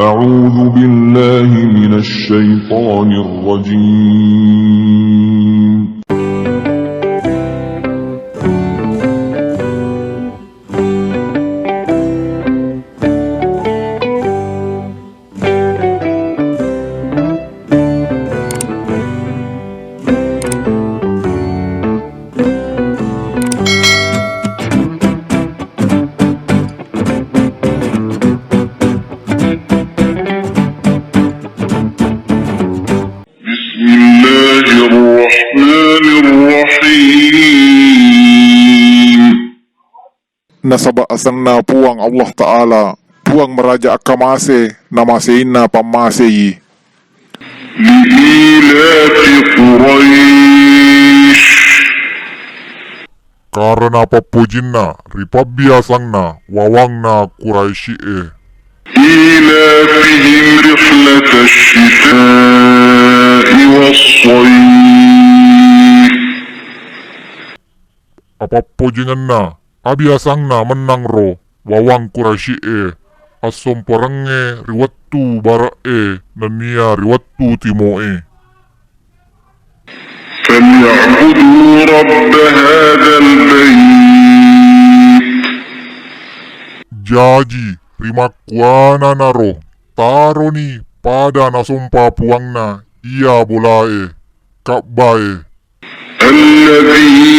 أعوذ بالله من الشيطان الرجيم. بسم الله الرحمن الرحيم. Nasaba asanna puang Allah Ta'ala, puang meraja akamase, namaseina pamaseyi. لإيلاف قريش Karena papujinna, ripabiasangna, wawangna Quraisy إيلافهم رحلة الشتاء والصيف Apapujinganna, abiasangna menang ro, wawang Quraisy asom porenge riwattu barae, nania riwattu timoe. فليعبدوا رب هذا البيت Jaji, rimakwana naro, taroni pada nasumpa puangna, ia bolae, Ka'bae. الذي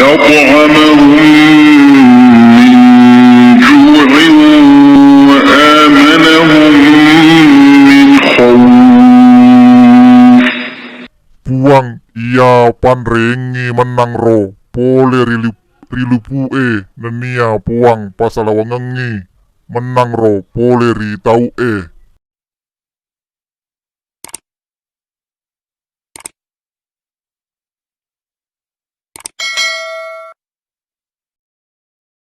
أطعمهم من جوع وآمنهم من خوف. Puang ia panrengi menang ro, pole rilupue, nenia puang pasalawangangi, menang ro, pole ri tau